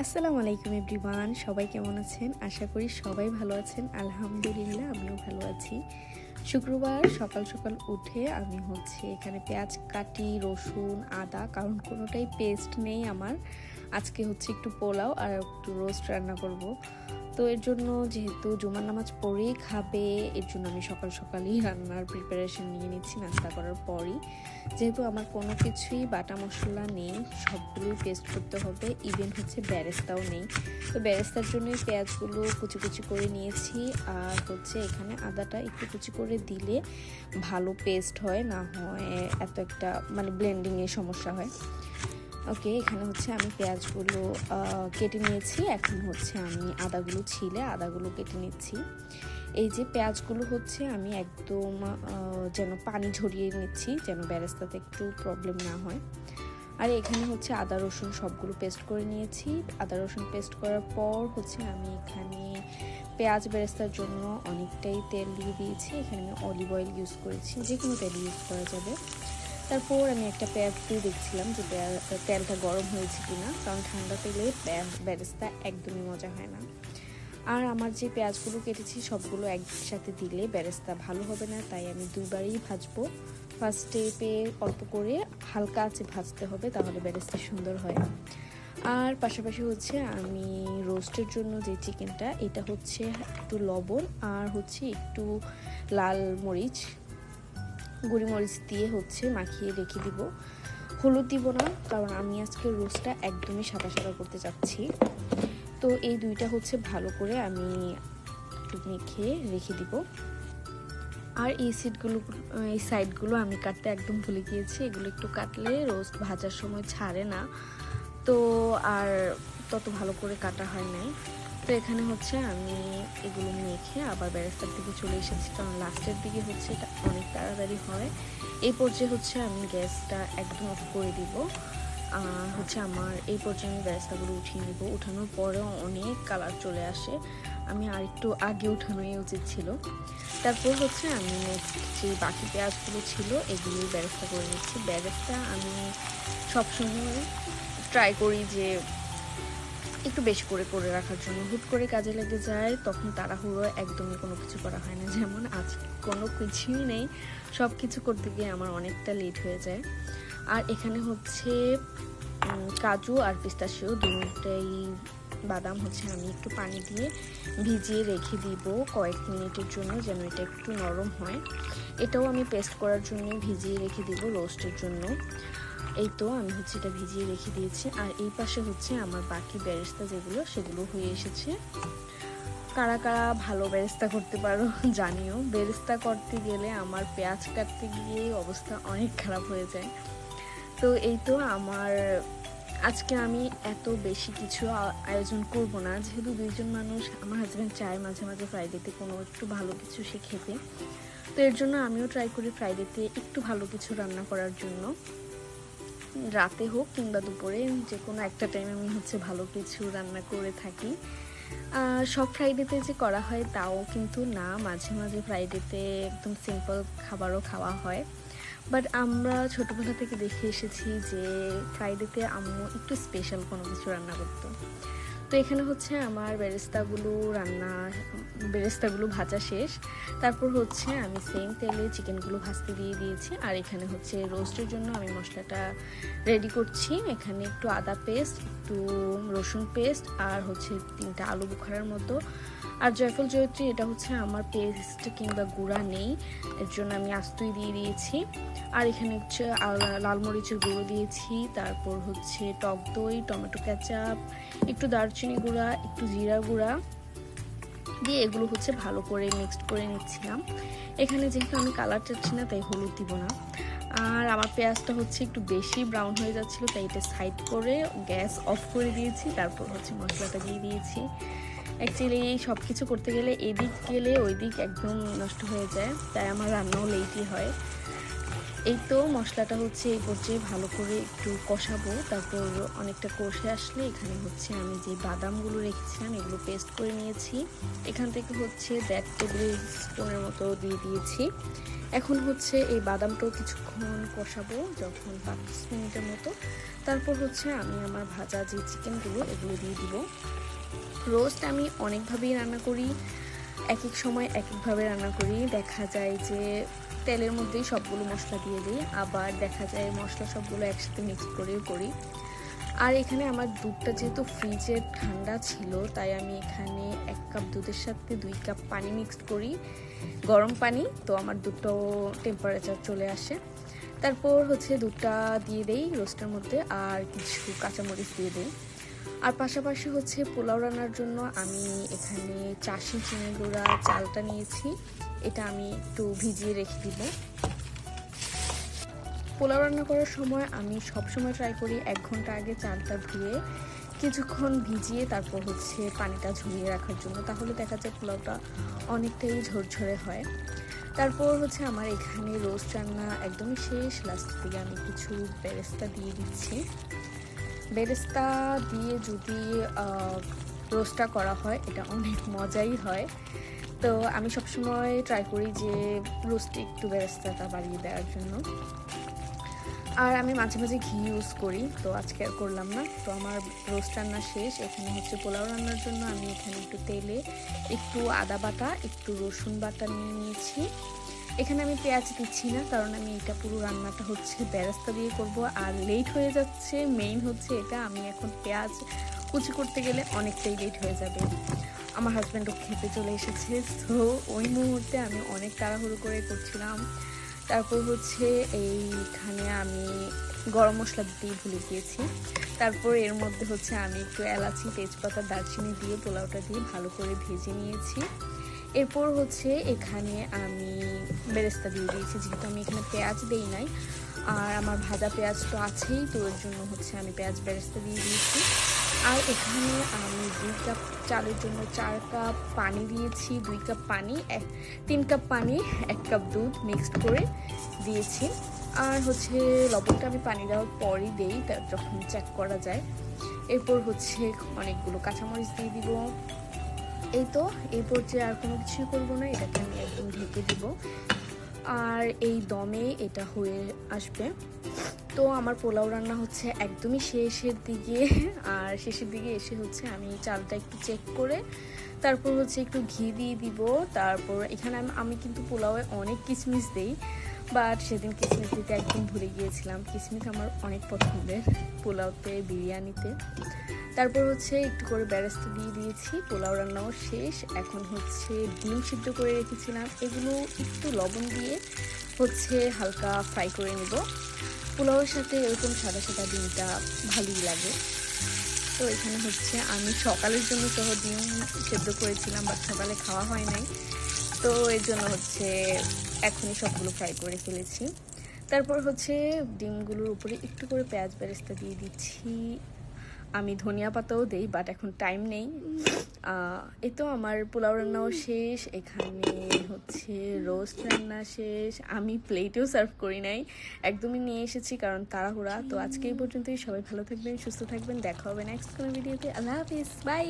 আসসালামু আলাইকুম এভরিওয়ান, সবাই কেমন আছেন? আশা করি সবাই ভালো আছেন। আলহামদুলিল্লাহ আমিও ভালো আছি। শুক্রবার সকাল সকাল উঠে আমি এখানে পেঁয়াজ কাটি, রসুন, আদা, কারণ কোনোটাই পেস্ট নেই আমার। আজকে একটু পোলাও আর একটু রোস্ট রান্না করব। তো এর জন্য যেহেতু জুমার নামাজ পড়েই খাবে, এর জন্য আমি সকাল সকালই রান্নার প্রিপারেশন নিয়ে নিচ্ছি নাস্তা করার পরই। যেহেতু আমার কোনো কিছুই বাটা মশলা নেই, সবগুলোই পেস্ট করতে হবে, ইভেন বেরেস্তাও নেই। তো বেরেস্তার জন্য পেঁয়াজগুলো কুচি কুচি করে নিয়েছি, আর এখানে আদাটা একটু কুচি করে দিলে ভালো পেস্ট হয়, না হয় এত একটা ব্লেন্ডিংয়ের সমস্যা হয়। ওকে, এখানে আমি পেঁয়াজগুলো কেটে নিয়েছি। এখন আমি আদাগুলো কেটে নিচ্ছি। এই যে পেঁয়াজগুলো আমি একদম যেন পানি ঝরিয়ে নিচ্ছি, যেন বেরেস্তাতে একটু প্রবলেম না হয়। আর এখানে আদা রসুন সবগুলো পেস্ট করে নিয়েছি। আদা রসুন পেস্ট করার পর আমি এখানে পেঁয়াজ বেরেস্তার জন্য অনেকটাই তেল দিয়ে দিয়েছি। এখানে আমি অলিভ অয়েল ইউজ করেছি, যে কোনো তেল ইউজ করা যাবে। তারপর আমি একটা পেঁয়াজ দিয়ে দেখছিলাম যে তেলটা গরম হয়েছে কিনা, কারণ ঠান্ডা তেলে বেরেস্তা একদমই মজা হয় না। আর আমার যে পেঁয়াজগুলো কেটেছি সবগুলো একসাথে দিলে বেরেস্তা ভালো হবে না, তাই আমি দুবারই ভাজবো। ফার্স্ট স্টেপে অল্প করে হালকা আঁচে ভাজতে হবে, তাহলে বেরেস্তা সুন্দর হয়। আর পাশাপাশি আমি রোস্টের জন্য যে চিকেনটা, এটা একটু লবণ আর একটু লাল মরিচ, গুঁড়ি মরিচ দিয়ে মাখিয়ে রেখে দিব। হলুদ দিব না, কারণ আমি আজকে রোস্টটা একদমই সাদা সাদা করতে চাচ্ছি। তো এই দুইটা ভালো করে আমি একটু মেখে রেখে দিব। আর এই সাইডগুলো আমি কাটতে একদম ভুলে গিয়েছি। এগুলো একটু কাটলে রোস্ট ভাজার সময় ছাড়ে না, তো আর তত ভালো করে কাটা হয় নাই। তো এখানে আমি এগুলো মেখে আবার বেরেস্তার দিকে চলে এসেছি, কারণ লাস্টের দিকে এটা অনেক তাড়াতাড়ি হয়। এই পর্যায়ে আমি গ্যাসটা একদম অফ করে দিব। আমার এই পর্যায়ে আমি বেরেস্তাগুলো উঠিয়ে নিব। উঠানোর পরেও অনেক কালার চলে আসে, আমি আর একটু আগে উঠানোই উচিত ছিল। তারপর আমি নেক্সট যে বাকি পেঁয়াজগুলো ছিল এগুলোই বেরেস্তা করে নিচ্ছি। বেরেস্তা আমি সবসময় ট্রাই করি যে একটু বেশি করে করে রাখার জন্য। হুট করে কাজে লেগে যায়, তখন তাড়াহুড়ো একদমই কোনো কিছু করা হয় না। যেমন আজ কোনো কিছুই নেই, সব কিছু করতে গিয়ে আমার অনেকটা লেট হয়ে যায়। আর এখানে কাজু আর পিস্তাশিও দুটোই বাদাম আমি একটু পানি দিয়ে ভিজিয়ে রেখে দিব কয়েক মিনিটের জন্য, যেন এটা একটু নরম হয়। এটাও আমি পেস্ট করার জন্য ভিজিয়ে রেখে দিব রোস্টের জন্য। এই তো আমি এটা ভিজিয়ে রেখে দিয়েছি। আর এই পাশে আমার বাকি বেরেস্তা যেগুলো, সেগুলো হয়ে এসেছে। কারা কারা ভালো বেরেস্তা করতে পারো জানিও। বেরেস্তা করতে গেলে আমার পেঁয়াজ কাটতে গিয়ে অবস্থা অনেক খারাপ হয়ে যায়। তো এই তো আজকে আমি এত বেশি কিছু আয়োজন করব না, যেহেতু দুইজন মানুষ। আমার হাজব্যান্ড চায় মাঝে মাঝে ফ্রাইডেতে কোনো একটু ভালো কিছু সে খেতে, তো এর জন্য আমিও ট্রাই করি ফ্রাইডেতে একটু ভালো কিছু রান্না করার জন্য। রাতে হোক কিংবা দুপুরে, যে কোনো একটা টাইমে আমি ভালো কিছু রান্না করে থাকি। সব ফ্রাইডেতে যে করা হয় তাও কিন্তু না, মাঝে মাঝে ফ্রাইডেতে একদম সিম্পল খাবারও খাওয়া হয়। বাট আমরা ছোটোবেলা থেকে দেখে এসেছি যে ফ্রাইডেতে আম্মু একটু স্পেশাল কোনো কিছু রান্না করতো। তো এখানে আমার বেরেস্তাগুলো ভাজা শেষ। তারপর আমি সেম তেলে চিকেনগুলো ভাজতে দিয়ে দিয়েছি। আর এখানে রোস্টের জন্য আমি মশলাটা রেডি করছি। এখানে একটু আদা পেস্ট, একটু রসুন পেস্ট, আর 3টা আলু বুখারার মতো, আর জয়ফল জয়ত্রী। এটা আমার পেস্ট কিংবা গুঁড়া নেই, এর জন্য আমি আস্তই দিয়ে দিয়েছি। আর এখানে লাল মরিচের গুঁড়ো দিয়েছি। তারপর টক দই, টমেটো কেচাপ, একটু দারচিনি গুঁড়া, একটু জিরা গুঁড়া দিয়ে এগুলো ভালো করে মিক্সড করে নিচ্ছিলাম। এখানে যেহেতু আমি কালার চাচ্ছি না, তাই হলুদ দিব না। আর আমার পেঁয়াজটা একটু বেশি ব্রাউন হয়ে যাচ্ছিলো, তাই এটা সাইড করে গ্যাস অফ করে দিয়েছি। তারপর মশলাটা দিয়ে দিয়েছি। অ্যাকচুয়ালি সব কিছু করতে গেলে এদিক গেলে ওই দিক একদম নষ্ট হয়ে যায়, তাই আমার রান্নাও লেটই হয়। এই তো মশলাটা এই পর্যায়ে ভালো করে একটু কষাবো। তারপর অনেকটা কষে আসলে এখানে আমি যে বাদামগুলো রেখেছিলাম এগুলো পেস্ট করে নিয়েছি। এখান থেকে 1.5 টেবিল স্পুনের মতো দিয়ে দিয়েছি। এখন এই বাদামটাও কিছুক্ষণ কষাবো, যখন 5 মিনিটের মতো। তারপর হচ্ছে আমি আমার ভাজা যে চিকেনগুলো এগুলো দিয়ে দিব। রোস্ট আমি অনেকভাবেই রান্না করি, এক এক সময় এক একভাবে রান্না করি। দেখা যায় যে তেলের মধ্যেই সবগুলো মশলা দিয়ে দিই, আবার দেখা যায় মশলা সবগুলো একসাথে মিক্স করেও করি। আর এখানে আমার দুধটা যেহেতু ফ্রিজে ঠান্ডা ছিল, তাই আমি এখানে 1 কাপ দুধের সাথে 2 কাপ পানি মিক্সড করি, গরম পানি। তো আমার দুধটাও টেম্পারেচার চলে আসে। তারপর হচ্ছে দুধটা দিয়ে দেই রোস্টের মধ্যে, আর কিছু কাঁচামরিচ দিয়ে দেই। আর পাশাপাশি হচ্ছে পোলাও রান্নার জন্য আমি এখানে চাষি চিনি গুঁড়া চালটা নিয়েছি, এটা আমি একটু ভিজিয়ে রেখে দিব। পোলাও রান্না করার সময় আমি সবসময় ট্রাই করি 1 ঘন্টা আগে চালটা ধুয়ে কিছুক্ষণ ভিজিয়ে তারপর হচ্ছে পানিটা ঝরিয়ে রাখার জন্য, তাহলে দেখা যায় পোলাওটা অনেকটাই ঝরঝরে হয়। তারপর হচ্ছে আমার এখানে রোস্ট রান্না একদমই শেষ, লাস্টের দিকে আমি কিছু বেরেস্তা দিয়ে দিচ্ছি। বেরেস্তা দিয়ে যদি রোস্টটা করা হয় এটা অনেক মজাই হয়। তো আমি সবসময় ট্রাই করি যে রোস্টে একটু বেরেস্তাটা বাড়িয়ে দেওয়ার জন্য। আর আমি মাঝে মাঝে ঘি ইউজ করি, তো আজকে আর করলাম না। তো আমার রোস্ট রান্না শেষ। এখানে হচ্ছে পোলাও রান্নার জন্য আমি এখানে একটু তেলে একটু আদা বাটা একটু রসুন বাটা নিয়ে নিয়েছি। এখানে আমি পেঁয়াজ দিচ্ছি না, কারণ আমি এটা পুরো রান্নাটা হচ্ছে বেরেস্তা দিয়ে করব, আর লেট হয়ে যাচ্ছে। মেইন হচ্ছে এটা, আমি এখন পেঁয়াজ কুচি করতে গেলে অনেকটাই লেট হয়ে যাবে। আমার হাজব্যান্ডও খেতে চলে এসেছে, তো ওই মুহূর্তে আমি অনেক তাড়াহুড়ো করে করছিলাম। তারপর হচ্ছে এইখানে আমি গরম মশলা দিতেই ভুলে গিয়েছি। তারপর এর মধ্যে হচ্ছে আমি একটু এলাচি তেজপাতা দারচিনি দিয়ে পোলাওটা দিয়ে ভালো করে ভেজে নিয়েছি। এরপর হচ্ছে এখানে আমি বেরেস্তা দিয়ে দিয়েছি, যেহেতু আমি এখানে পেঁয়াজ দেই নাই, আর আমার ভাজা পেঁয়াজ তো আছেই, তো এর জন্য হচ্ছে আমি পেঁয়াজ বেরেস্তা দিয়ে দিয়েছি। আর এখানে আমি 2 কাপ চালের জন্য 4 কাপ পানি দিয়েছি, 2 কাপ পানি 3 কাপ পানি 1 কাপ দুধ মিক্সড করে দিয়েছি। আর হচ্ছে লবণটা আমি পানি দেওয়ার পরই দেই, যখন চেক করা যায়। এরপর হচ্ছে অনেকগুলো কাঁচামরিচ দিয়ে দিব। এই তো, এই পর্যায়ে আর কোনো কিছুই করবো না, এটাকে আমি একদম ঢেকে দিব। আর এই দমে এটা হয়ে আসবে। তো আমার পোলাও রান্না হচ্ছে একদমই শেষের দিকে, আর শেষের দিকে এসে হচ্ছে আমি চালটা একটু চেক করে তারপর হচ্ছে একটু ঘি দিয়ে দিব। তারপর এখানে আমি কিন্তু পোলাওয়ে অনেক কিশমিশ দেই, বাট সেদিন কিশমিশ দিতে একদম ভুলে গিয়েছিলাম। কিশমিশ আমার অনেক পছন্দের পোলাওতে, বিরিয়ানিতে। তারপর হচ্ছে একটু করে বেরেস্তা দিয়ে দিয়েছি। পোলাও রান্নাও শেষ। এখন হচ্ছে ডিম সিদ্ধ করে রেখেছিলাম, এগুলো একটু লবণ দিয়ে হচ্ছে হালকা ফ্রাই করে নেব। পোলাওয়ের সাথে এরকম সাদা সাদা ডিমটা ভালোই লাগে। তো এখানে হচ্ছে আমি সকালের জন্য সহ ডিম সেদ্ধ করেছিলাম, বাট সকালে খাওয়া হয় নাই, তো এর জন্য হচ্ছে এখনই সবগুলো ফ্রাই করে ফেলেছি। তারপর হচ্ছে ডিমগুলোর উপরে একটু করে পেঁয়াজ বেরেস্তা দিয়ে দিচ্ছি। আমি ধনিয়া পাতাও দেই, বাট এখন টাইম নেই। এই তো আমার পোলাও রান্নাও শেষ। এখানে হচ্ছে রোস্ট রান্না শেষ। আমি প্লেটেও সার্ভ করি নাই, একদমই নিয়ে এসেছি কারণ তাড়াহুড়া। তো আজকে এই পর্যন্তই। সবাই ভালো থাকবেন, সুস্থ থাকবেন, দেখা হবে নেক্সট কোনো ভিডিওতে। আল্লাহ হাফিজ, বাই।